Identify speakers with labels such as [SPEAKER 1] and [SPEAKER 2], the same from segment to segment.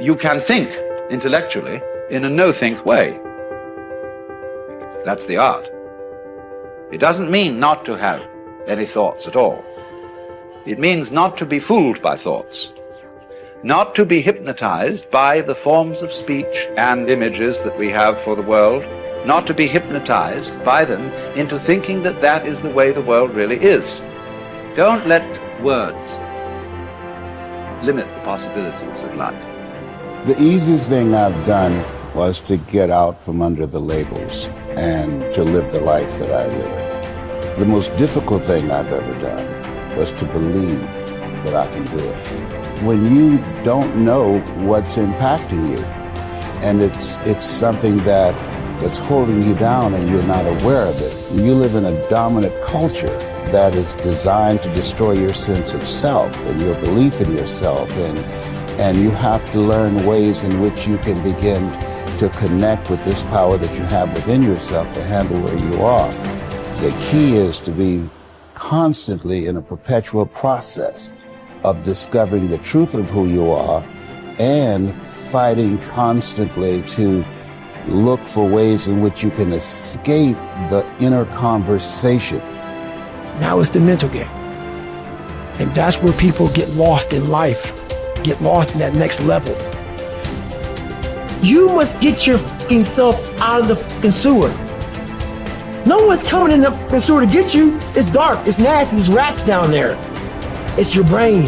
[SPEAKER 1] You can think intellectually in a no-think way. That's the art. It doesn't mean not to have any thoughts at all. It means not to be fooled by thoughts, not to be hypnotized by the forms of speech and images that we have for the world, not to be hypnotized by them into thinking that that is the way the world really is. Don't let words limit the possibilities of life.
[SPEAKER 2] The easiest thing I've done was to get out from under the labels and to live the life that I live. The most difficult thing I've ever done was to believe that I can do it. When you don't know what's impacting you, and it's something that's holding you down and you're not aware of it. You live in a dominant culture that is designed to destroy your sense of self and your belief in yourself, and you have to learn ways in which you can begin to connect with this power that you have within yourself to handle where you are. The key is to be constantly in a perpetual process of discovering the truth of who you are and fighting constantly to look for ways in which you can escape the inner conversation.
[SPEAKER 3] Now it's the mental game. And that's where people get lost in life, get lost in that next level. You must get your fucking self out of the fucking sewer. No one's coming in the fucking sewer to get you. It's dark, it's nasty, there's rats down there. It's your brain.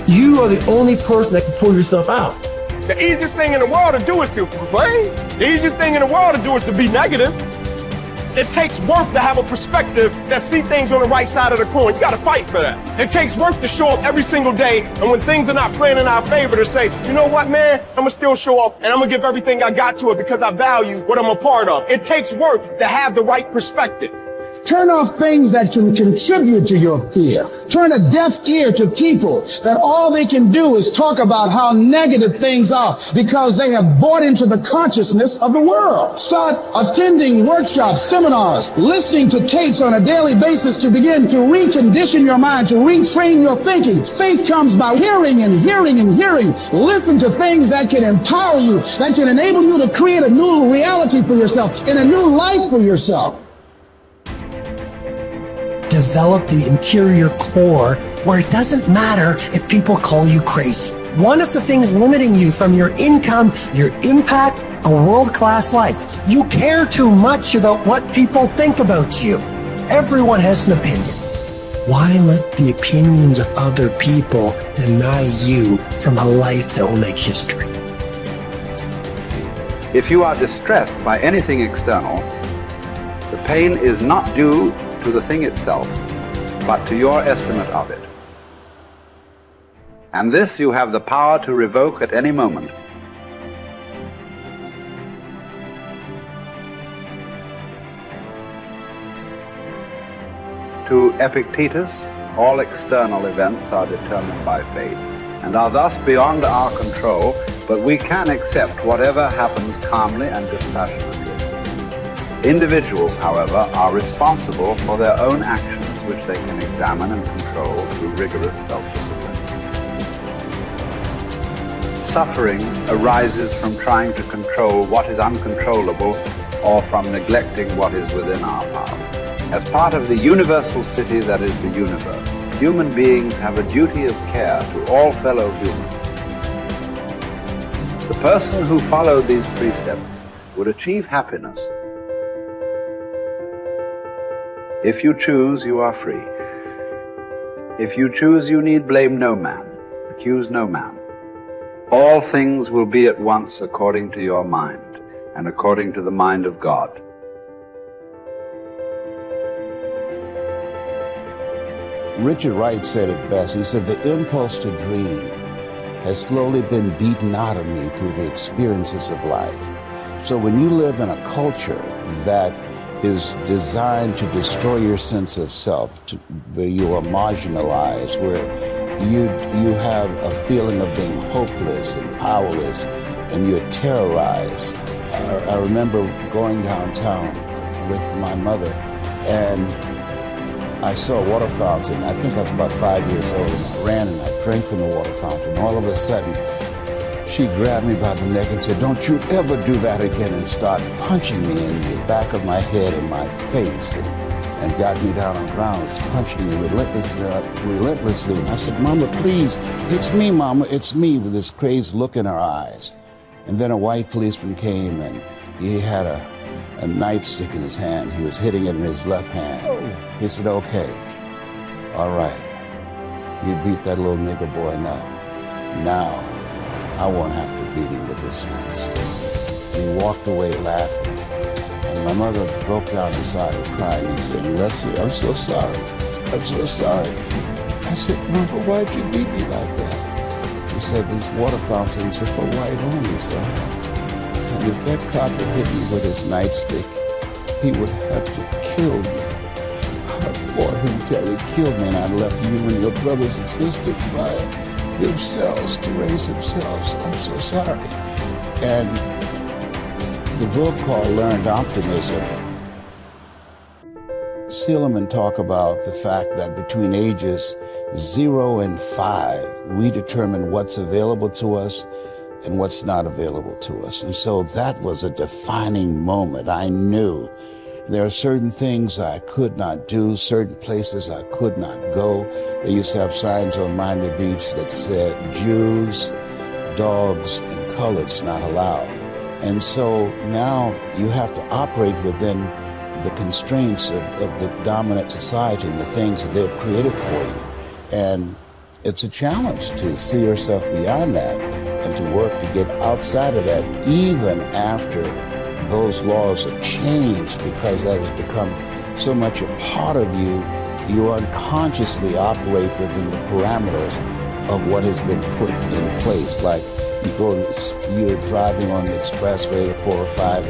[SPEAKER 3] You are the only person that can pull yourself out.
[SPEAKER 4] The easiest thing in the world to do is to complain. The easiest thing in the world to do is to be negative. It takes work to have a perspective that see things on the right side of the coin. You gotta fight for that. It takes work to show up every single day, and when things are not playing in our favor, to say, you know what, man, I'm gonna still show up, and I'm gonna give everything I got to it because I value what I'm a part of. It takes work to have the right perspective.
[SPEAKER 5] Turn off things that can contribute to your fear. Turn a deaf ear to people that all they can do is talk about how negative things are because they have bought into the consciousness of the world. Start attending workshops, seminars, listening to tapes on a daily basis to begin to recondition your mind, to retrain your thinking. Faith comes by hearing and hearing and hearing. Listen to things that can empower you, that can enable you to create a new reality for yourself and a new life for yourself.
[SPEAKER 3] Develop the interior core where it doesn't matter if people call you crazy. One of the things limiting you from your income, your impact, a world-class life, you care too much about what people think about you. Everyone has an opinion. Why let the opinions of other people deny you from a life that will make history?
[SPEAKER 1] If you are distressed by anything external, the pain is not due to the thing itself, but to your estimate of it. And this you have the power to revoke at any moment. To Epictetus, all external events are determined by fate and are thus beyond our control, but we can accept whatever happens calmly and dispassionately. Individuals, however, are responsible for their own actions, which they can examine and control through rigorous self-discipline. Suffering arises from trying to control what is uncontrollable or from neglecting what is within our power. As part of the universal city that is the universe, human beings have a duty of care to all fellow humans. The person who followed these precepts would achieve happiness. If you choose, you are free. If you choose, you need blame no man, accuse no man. All things will be at once according to your mind and according to the mind of God.
[SPEAKER 2] Richard Wright said it best. He said, the impulse to dream has slowly been beaten out of me through the experiences of life. So when you live in a culture that is designed to destroy your sense of self, where you are marginalized, where you have a feeling of being hopeless and powerless, and you're terrorized. I remember going downtown with my mother, and I saw a water fountain. I think I was about 5 years old, and I ran and I drank from the water fountain. All of a sudden, She grabbed me by the neck and said, "Don't you ever do that again," and started punching me in the back of my head and my face, and got me down on the ground, punching me relentlessly. And I said, "Mama, please, it's me, Mama, it's me," with this crazed look in her eyes. And then a white policeman came, and he had a nightstick in his hand. He was hitting it in his left hand. He said, "Okay, all right, you beat that little nigger boy enough. Now, I won't have to beat him with this nightstick." And he walked away laughing. And my mother broke down and started crying and saying, "Leslie, I'm so sorry. I'm so sorry." I said, "Mama, why'd you beat me like that?" She said, "These water fountains are for white only, son. And if that cop had hit me with his nightstick, he would have to kill me. I fought him till he killed me, and I left you and your brothers and sisters by themselves to raise themselves. I'm so sorry." And the book called Learned Optimism, Seligman talk about the fact that between ages 0 and 5, we determine what's available to us and what's not available to us. And so that was a defining moment. I knew there are certain things I could not do, certain places I could not go. They used to have signs on Miami Beach that said, "Jews, dogs, and coloreds not allowed." And so now you have to operate within the constraints of the dominant society and the things that they've created for you. And it's a challenge to see yourself beyond that and to work to get outside of that, even after those laws have changed, because that has become so much a part of you. You unconsciously operate within the parameters of what has been put in place. Like you're driving on the expressway, the 405,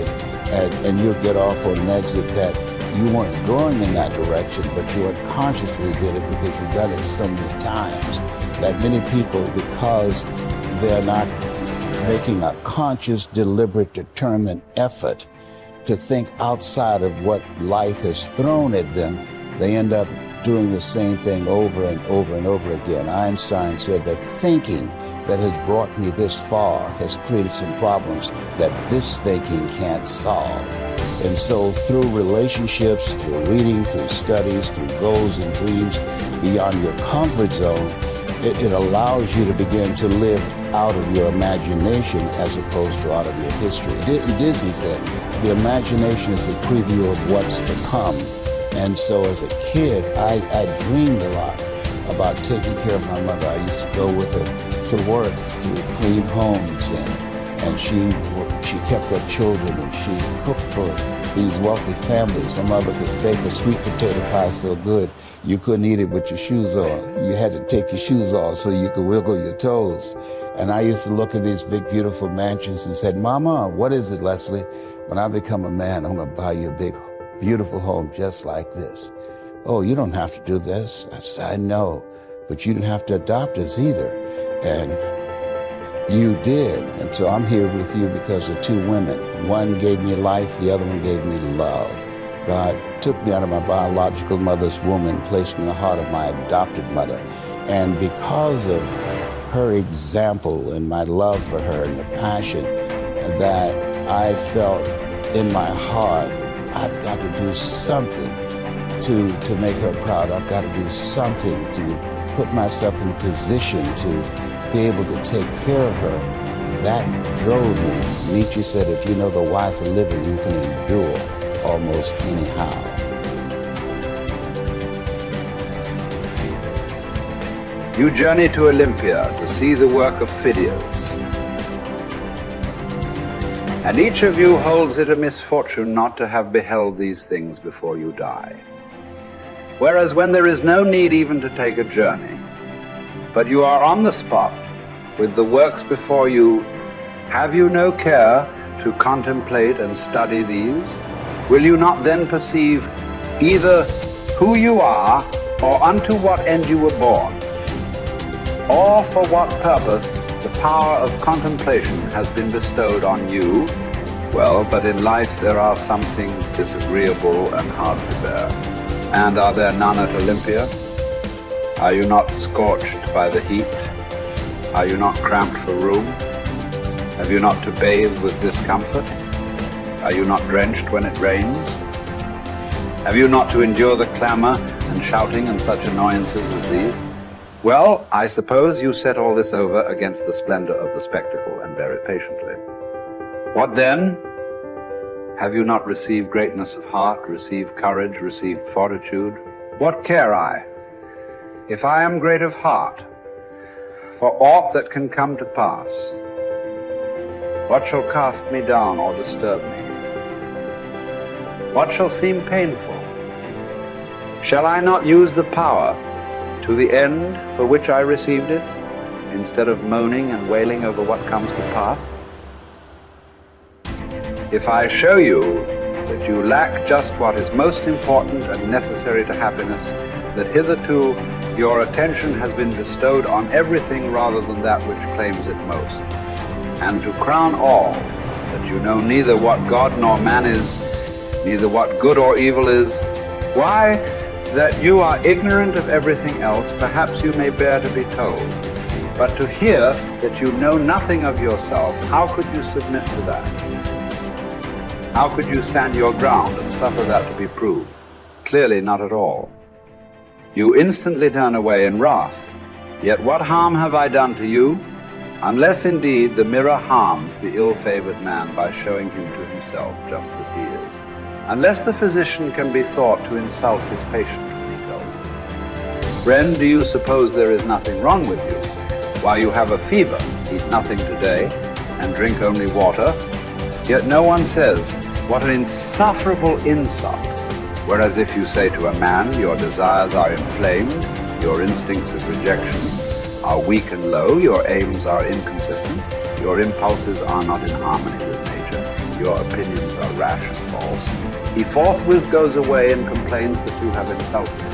[SPEAKER 2] and you'll get off on an exit that you weren't going in that direction, but you unconsciously did it because you've done it so many times that many people, because they're not making a conscious, deliberate, determined effort to think outside of what life has thrown at them, they end up doing the same thing over and over and over again. Einstein said that thinking that has brought me this far has created some problems that this thinking can't solve. And so through relationships, through reading, through studies, through goals and dreams beyond your comfort zone, it allows you to begin to live out of your imagination as opposed to out of your history. Disney said, the imagination is a preview of what's to come. And so as a kid, I dreamed a lot about taking care of my mother. I used to go with her to work, to clean homes, and she kept up children, and she cooked for these wealthy families. My mother could bake a sweet potato pie so good you couldn't eat it with your shoes on. You had to take your shoes off so you could wiggle your toes. And I used to look at these big, beautiful mansions and said, "Mama, what is it, Leslie? When I become a man, I'm gonna buy you a big, beautiful home just like this." "Oh, you don't have to do this." I said, "I know, but you didn't have to adopt us either." And you did. And so I'm here with you because of two women. One gave me life, the other one gave me love. God took me out of my biological mother's womb and placed me in the heart of my adopted mother. And because of her example and my love for her and the passion that I felt in my heart, I've got to do something to make her proud. I've got to do something to put myself in position to be able to take care of her. That drove me. Nietzsche said, if you know the why for living, you can endure almost anyhow.
[SPEAKER 1] You journey to Olympia to see the work of Phidias. And each of you holds it a misfortune not to have beheld these things before you die. Whereas when there is no need even to take a journey, but you are on the spot with the works before you, have you no care to contemplate and study these? Will you not then perceive either who you are or unto what end you were born, or for what purpose the power of contemplation has been bestowed on you? Well, but in life there are some things disagreeable and hard to bear. And are there none at Olympia? Are you not scorched by the heat? Are you not cramped for room? Have you not to bathe with discomfort? Are you not drenched when it rains? Have you not to endure the clamor and shouting and such annoyances as these? Well, I suppose you set all this over against the splendor of the spectacle and bear it patiently. What then? Have you not received greatness of heart, received courage, received fortitude? What care I, if I am great of heart, for aught that can come to pass? What shall cast me down or disturb me? What shall seem painful? Shall I not use the power to the end for which I received it, instead of moaning and wailing over what comes to pass? If I show you that you lack just what is most important and necessary to happiness, that hitherto your attention has been bestowed on everything rather than that which claims it most, and to crown all, that you know neither what God nor man is, neither what good or evil is, why, that you are ignorant of everything else, perhaps you may bear to be told. But to hear that you know nothing of yourself, how could you submit to that? How could you stand your ground and suffer that to be proved? Clearly not at all. You instantly turn away in wrath. Yet what harm have I done to you? Unless indeed the mirror harms the ill-favored man by showing him to himself just as he is. Unless the physician can be thought to insult his patient when he tells him, friend, do you suppose there is nothing wrong with you? While you have a fever, eat nothing today, and drink only water. Yet no one says, what an insufferable insult. Whereas if you say to a man, your desires are inflamed, your instincts of rejection are weak and low, your aims are inconsistent, your impulses are not in harmony with nature, your opinions are rash and false, he forthwith goes away and complains that you have insulted him.